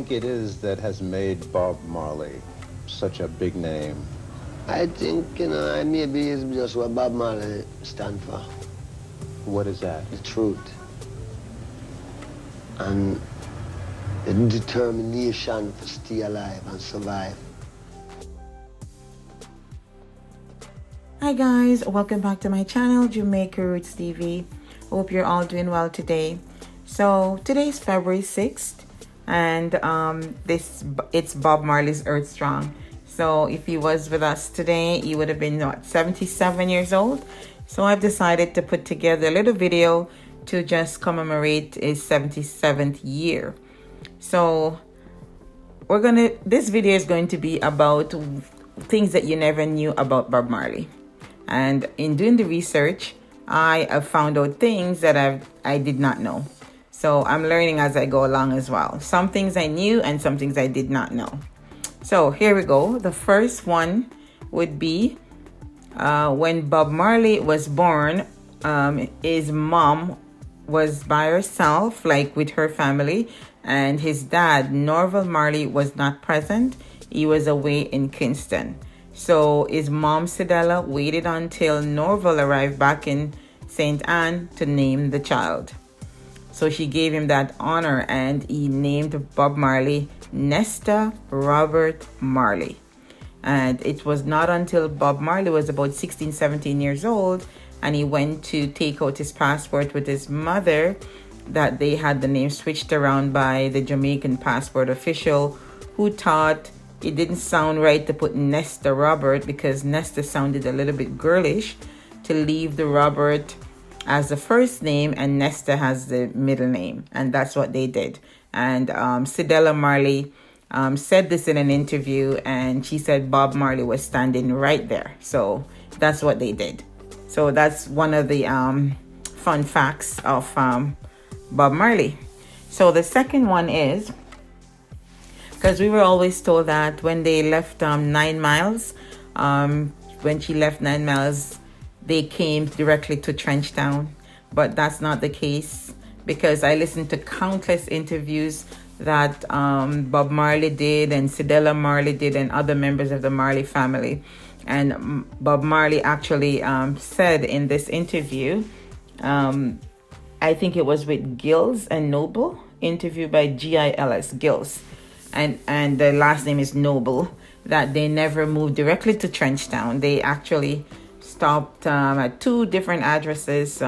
think it is that has made Bob Marley such a big name? I think, maybe it's just what Bob Marley stand for. What is that? The truth. And the determination to stay alive and survive. Hi guys, welcome back to my channel, Jamaica Roots TV. Hope you're all doing well today. So today's February 6th, and it's Bob Marley's Earth Strong. So if he was with us today, he would have been 77 years old. So I've decided to put together a little video to just commemorate his 77th year. So this video is going to be about things that you never knew about Bob Marley. And in doing the research, I have found out things that I did not know. So I'm learning as I go along as well. Some things I knew and some things I did not know. So here we go. The first one would be when Bob Marley was born, his mom was by herself, like with her family, and his dad, Norval Marley, was not present. He was away in Kingston. So his mom, Sidella, waited until Norval arrived back in St. Anne to name the child. So she gave him that honor, and he named Bob Marley Nesta Robert Marley. And it was not until Bob Marley was about 16, 17 years old, and he went to take out his passport with his mother, that they had the name switched around by the Jamaican passport official, who thought it didn't sound right to put Nesta Robert, because Nesta sounded a little bit girlish, to leave the Robert as the first name and Nesta has the middle name. And that's what they did. And Sidella Marley said this in an interview, and she said Bob Marley was standing right there. So that's what they did. So that's one of the fun facts of Bob Marley. So the second one is, because we were always told that when they left 9 Miles, when she left 9 Miles, they came directly to Trenchtown. But that's not the case, because I listened to countless interviews that Bob Marley did and Sidella Marley did and other members of the Marley family. And Bob Marley actually said in this interview, I think it was with Gills and Noble, interviewed by G.I.L.S. Gills, and the last name is Noble, that they never moved directly to Trenchtown. They actually stopped at 2 different addresses.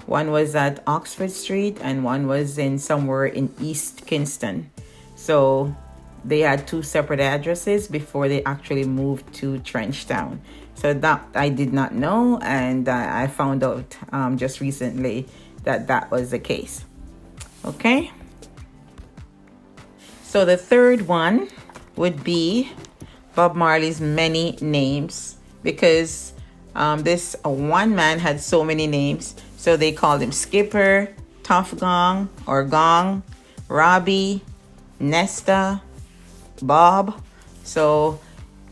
One was at Oxford Street and one was in somewhere in East Kingston. So they had 2 separate addresses before they actually moved to Trenchtown. So that I did not know, and I found out just recently that was the case. Okay. So the third one would be Bob Marley's many names, because this one man had so many names. So they called him Skipper, Tough Gong or Gong, Robbie, Nesta, Bob. So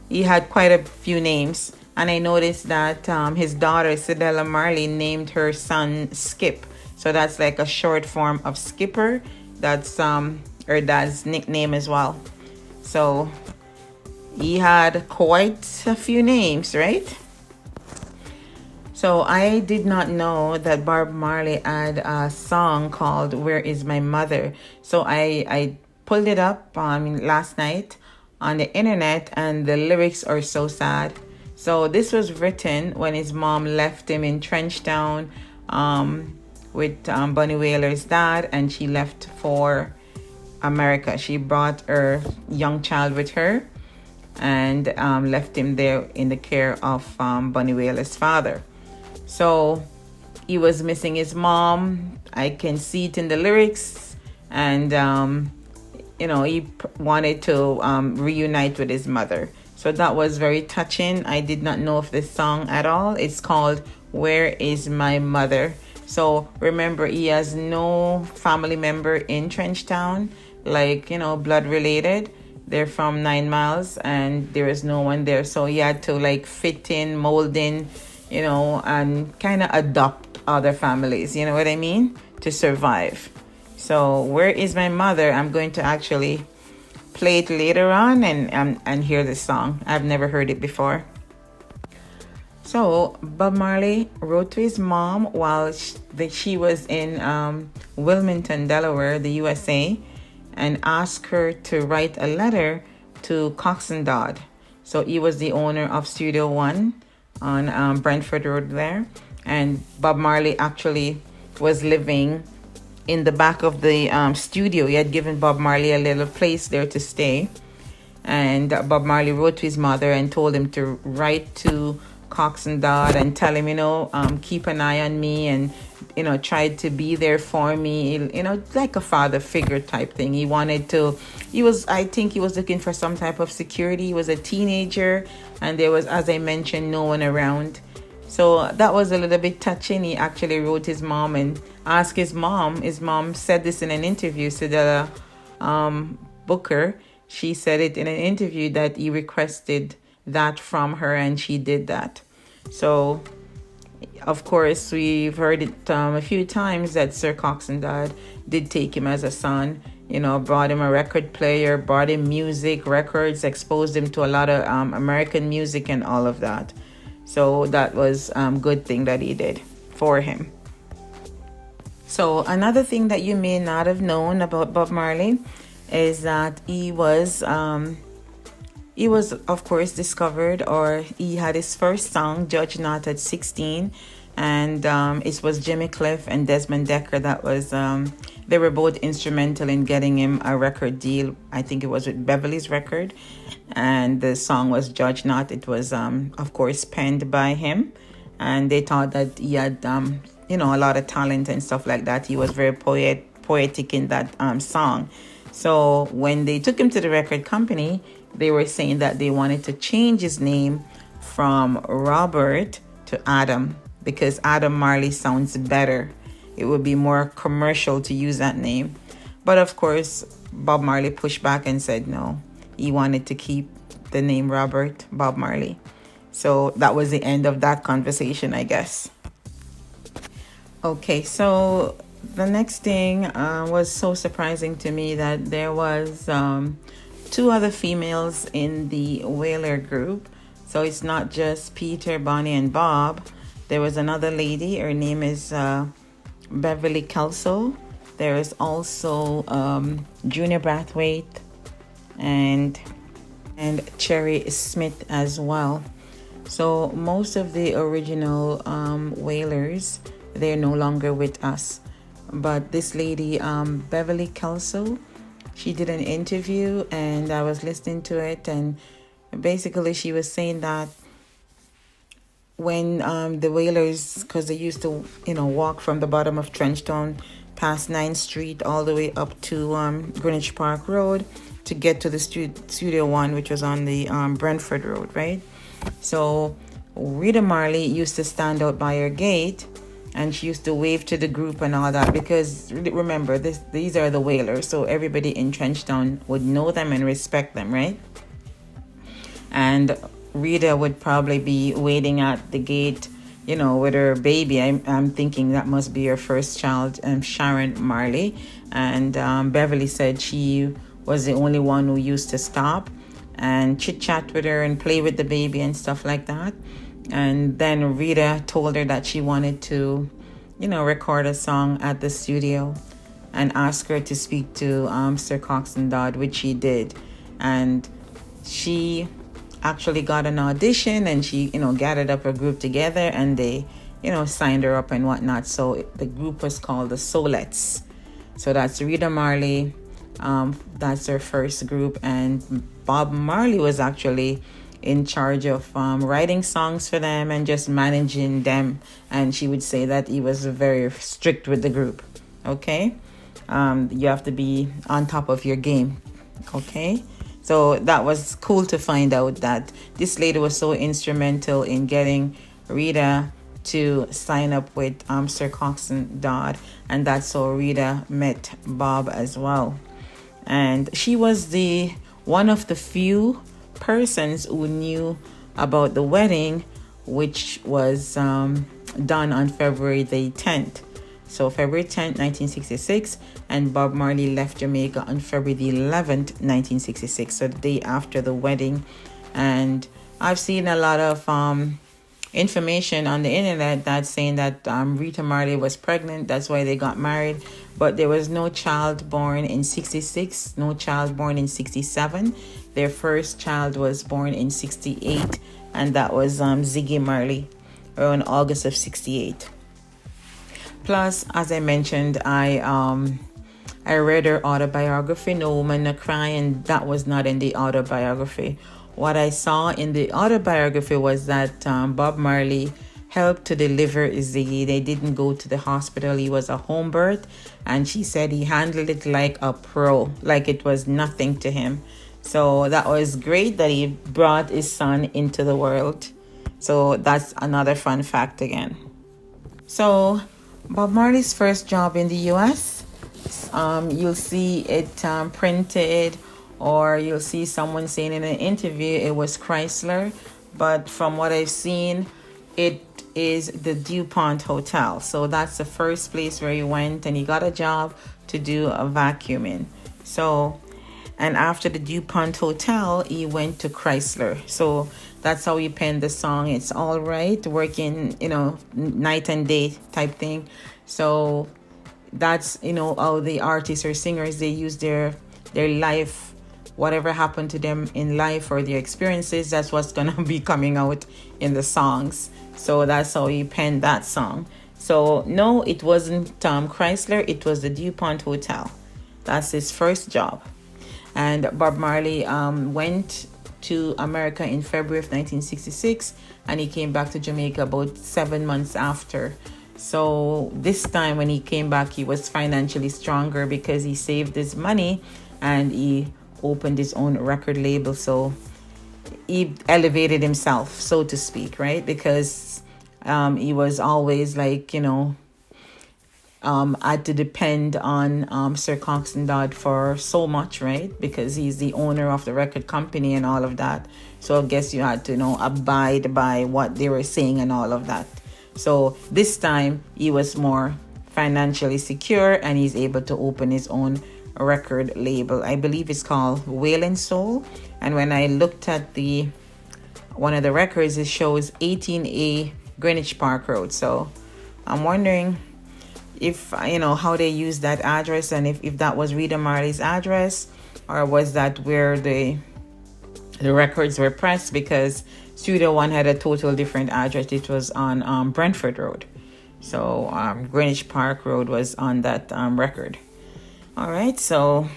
he had quite a few names. And I noticed that his daughter, Sidella Marley, named her son Skip. So that's like a short form of Skipper. That's her dad's nickname as well. So he had quite a few names, right? So I did not know that Bob Marley had a song called Where Is My Mother. So I pulled it up last night on the internet, and the lyrics are so sad. So this was written when his mom left him in Trenchtown with Bunny Wailers' dad, and she left for America. She brought her young child with her and left him there in the care of Bunny Wailers' father. So he was missing his mom. I can see it in the lyrics. And, he wanted to reunite with his mother. So that was very touching. I did not know of this song at all. It's called Where Is My Mother? So remember, he has no family member in Trenchtown, like, blood related. They're from 9 Miles and there is no one there. So he had to fit in, mold in, and kind of adopt other families, you know what I mean, to survive. So Where Is My Mother? I'm going to actually play it later on and hear the song. I've never heard it before. So Bob Marley wrote to his mom while she was in Wilmington, Delaware, the USA, and asked her to write a letter to Cox and Dodd. So he was the owner of Studio One on Brentford Road there, and Bob Marley actually was living in the back of the studio. He had given Bob Marley a little place there to stay, and Bob Marley wrote to his mother and told him to write to Cox and Dodd and tell him, keep an eye on me and, tried to be there for me, like a father figure type thing. I think he was looking for some type of security. He was a teenager and there was, as I mentioned, no one around. So that was a little bit touching. He actually wrote his mom and asked his mom. His mom said this in an interview. Cedella Booker, she said it in an interview that he requested that from her, and she did that. So of course we've heard it a few times that Sir Cox and Dodd did take him as a son, brought him a record player, brought him music, records, exposed him to a lot of American music and all of that. So that was a good thing that he did for him. So another thing that you may not have known about Bob Marley is that he was of course discovered, or he had his first song, Judge Not, at 16, and it was Jimmy Cliff and Desmond Decker that was they were both instrumental in getting him a record deal. I think it was with Beverly's record, and the song was Judge Not. It was of course penned by him, and they thought that he had a lot of talent and stuff like that. He was very poetic in that song. So when they took him to the record company, they were saying that they wanted to change his name from Robert to Adam, because Adam Marley sounds better. It would be more commercial to use that name. But of course, Bob Marley pushed back and said no. He wanted to keep the name Robert Bob Marley. So that was the end of that conversation, I guess. Okay, so the next thing was so surprising to me that there was two other females in the Wailer group. So it's not just Peter, Bonnie, and Bob. There was another lady. Her name is Beverly Kelso. There is also Junior Brathwaite and Cherry Smith as well. So most of the original Wailers, they're no longer with us. But this lady, Beverly Kelso, she did an interview and I was listening to it, and basically she was saying that when the Wailers, because they used to walk from the bottom of Trenchtown past 9th Street all the way up to Greenwich Pk Rd to get to the Studio One, which was on the Brentford Road, right? So Rita Marley used to stand out by her gate, and she used to wave to the group and all that, because remember, these are the Wailers, so everybody in Trenchtown would know them and respect them, right? And Rita would probably be waiting at the gate, with her baby. I'm thinking that must be her first child, Sharon Marley. And Beverly said she was the only one who used to stop and chit-chat with her and play with the baby and stuff like that. And then Rita told her that she wanted to, record a song at the studio and ask her to speak to Sir Cox and Dodd, which she did. And she actually got an audition, and she, gathered up her group together, and they, signed her up and whatnot. So the group was called the Solets. So that's Rita Marley. That's her first group. And Bob Marley was actually in charge of writing songs for them and just managing them. And she would say that he was very strict with the group. Okay? You have to be on top of your game. Okay? So that was cool to find out that this lady was so instrumental in getting Rita to sign up with Sir Cox and Dodd. And that's how Rita met Bob as well. And she was one of the few persons who knew about the wedding, which was done on February the 10th. So February 10th, 1966, and Bob Marley left Jamaica on February the 11th, 1966, so the day after the wedding. And I've seen a lot of information on the internet that's saying that Rita Marley was pregnant, that's why they got married, but there was no child born in 66, no child born in 67. Their first child was born in 68, and that was Ziggy Marley, around August of 68. Plus, as I mentioned, I read her autobiography, No Woman No Cry, and that was not in the autobiography. What I saw in the autobiography was that Bob Marley helped to deliver Ziggy. They didn't go to the hospital. He was a home birth, and she said he handled it like a pro, like it was nothing to him. So that was great that he brought his son into the world. So that's another fun fact again. So Bob Marley's first job in the US, you'll see it printed, or you'll see someone saying in an interview it was Chrysler, but from what I've seen, it is the DuPont Hotel. So that's the first place where he went, and he got a job to do a vacuuming. So, and after the DuPont Hotel, he went to Chrysler. So that's how he penned the song, It's All Right, working, night and day type thing. So that's, how the artists or singers, they use their life, whatever happened to them in life or their experiences, that's what's going to be coming out in the songs. So that's how he penned that song. So no, it wasn't Chrysler, it was the DuPont Hotel. That's his first job. And Bob Marley went to America in February of 1966, and he came back to Jamaica about 7 months after. So this time when he came back, he was financially stronger because he saved his money and he opened his own record label. So he elevated himself, so to speak, right? Because he was always like, had to depend on Sir Cox and Dodd for so much, right? Because he's the owner of the record company and all of that. So I guess you had to, abide by what they were saying and all of that. So this time he was more financially secure, and he's able to open his own record label. I believe it's called Wailers Soul. And when I looked at one of the records, it shows 18A Greenwich Pk Rd. So I'm wondering if, how they use that address, and if that was Rita Marley's address, or was that where the records were pressed, because Studio One had a total different address. It was on Brentford Road. So Greenwich Pk Rd was on that record. All right, so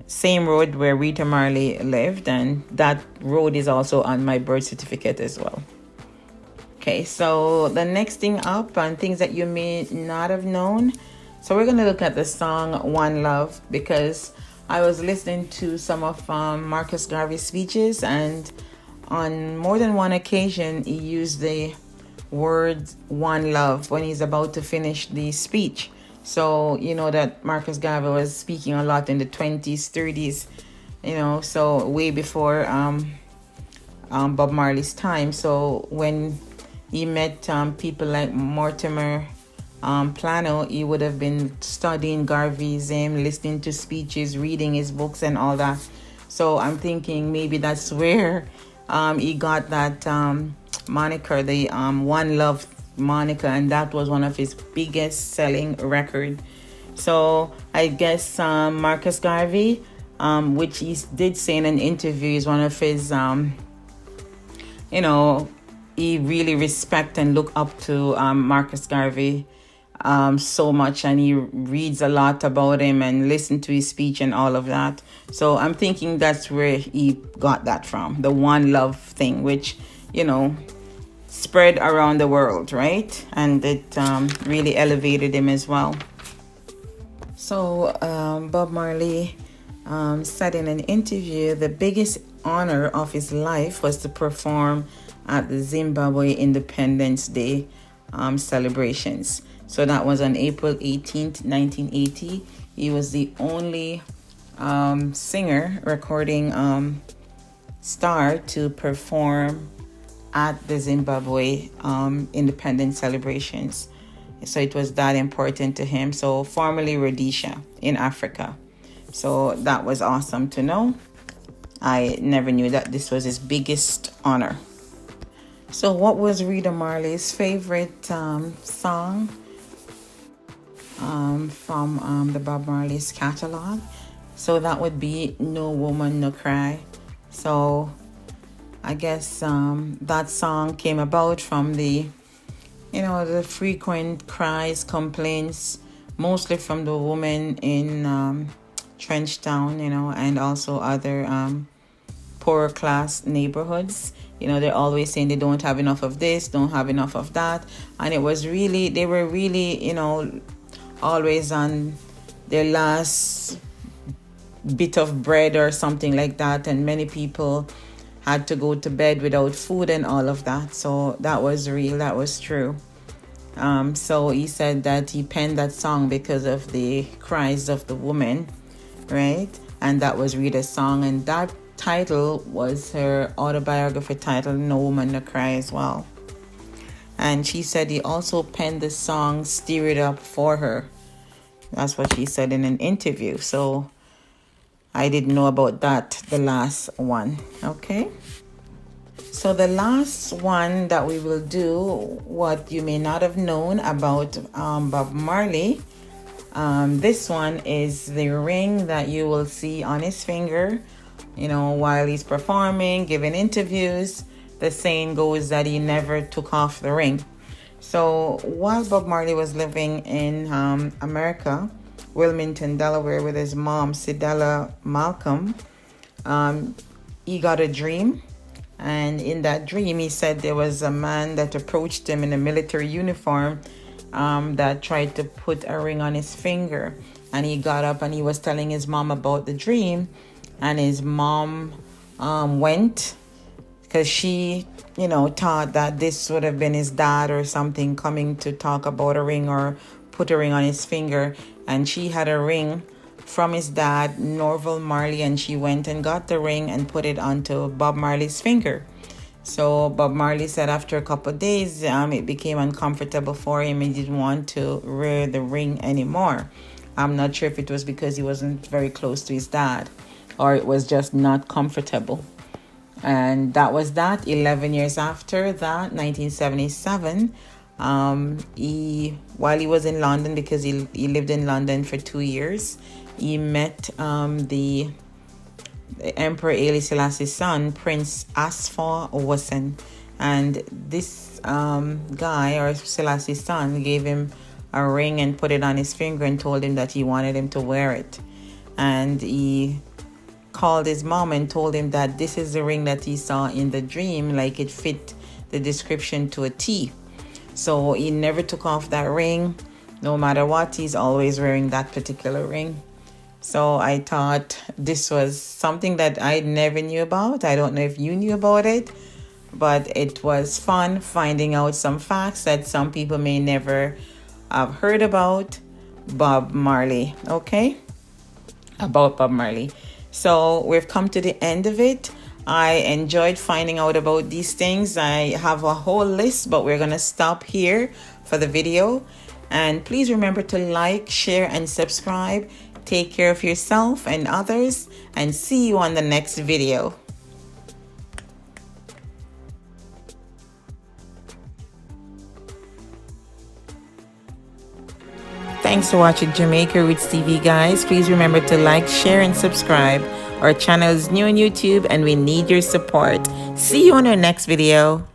same road where Rita Marley lived, and that road is also on my birth certificate as well. Okay, so the next thing up, and things that you may not have known. So we're going to look at the song One Love, because I was listening to some of Marcus Garvey's speeches, and on more than one occasion he used the word one love when he's about to finish the speech. So that Marcus Garvey was speaking a lot in the 20s, 30s, so way before Bob Marley's time. So when he met people like Mortimer Plano, he would have been studying Garvey's, listening to speeches, reading his books and all that. So I'm thinking maybe that's where he got that moniker, the One Love moniker, and that was one of his biggest selling record. So I guess Marcus Garvey, which he did say in an interview, is one of his he really respect and look up to Marcus Garvey so much, and he reads a lot about him and listen to his speech and all of that. So I'm thinking that's where he got that from, the One Love thing, which spread around the world, right? And it really elevated him as well. So Bob Marley said in an interview the biggest honor of his life was to perform at the Zimbabwe Independence Day celebrations. So that was on April 18th, 1980. He was the only singer, recording star to perform at the Zimbabwe independence celebrations. So it was that important to him. So formerly Rhodesia in Africa. So that was awesome to know. I never knew that this was his biggest honor. So what was Rita Marley's favorite song from the Bob Marley's catalog? So that would be No Woman No Cry. So I guess that song came about from the frequent cries, complaints, mostly from the women in Trenchtown, and also other poorer class neighborhoods. They're always saying they don't have enough of this, don't have enough of that. And they were really, always on their last bit of bread or something like that. And many people had to go to bed without food and all of that. So that was real, that was true. So he said that he penned that song because of the cries of the woman, right? And that was Rita's song, and that title was her autobiography title, No Woman No Cry, as well. And she said he also penned the song Stir It Up for her. That's what she said in an interview. So I didn't know about that, the last one. Okay. So the last one that we will do, what you may not have known about Bob Marley. This one is the ring that you will see on his finger, while he's performing, giving interviews. The saying goes that he never took off the ring. So while Bob Marley was living in America, Wilmington, Delaware, with his mom, Cedella Malcolm, he got a dream. And in that dream, he said there was a man that approached him in a military uniform that tried to put a ring on his finger. And he got up and he was telling his mom about the dream. And his mom went because she, thought that this would have been his dad or something coming to talk about a ring or put a ring on his finger. And she had a ring from his dad, Norval Marley, and she went and got the ring and put it onto Bob Marley's finger. So Bob Marley said after a couple of days, it became uncomfortable for him. He didn't want to wear the ring anymore. I'm not sure if it was because he wasn't very close to his dad or it was just not comfortable. And that was that. 11 years after that, 1977, while he was in London, because he lived in London for 2 years, he met the Emperor Haile Selassie's son, Prince Asfaw Owusan. And this guy, or Selassie's son, gave him a ring and put it on his finger and told him that he wanted him to wear it. And he called his mom and told him that this is the ring that he saw in the dream, like it fit the description to a T. So he never took off that ring. No matter what, he's always wearing that particular ring. So I thought this was something that I never knew about. I don't know if you knew about it, but it was fun finding out some facts that some people may never have heard about Bob Marley, okay? About Bob Marley. So we've come to the end of it. I enjoyed finding out about these things. I have a whole list, but we're going to stop here for the video. And please remember to like, share, and subscribe. Take care of yourself and others, and see you on the next video. Thanks for watching Jamaica Roots TV, guys. Please remember to like, share, and subscribe. Our channel is new on YouTube and we need your support. See you on our next video.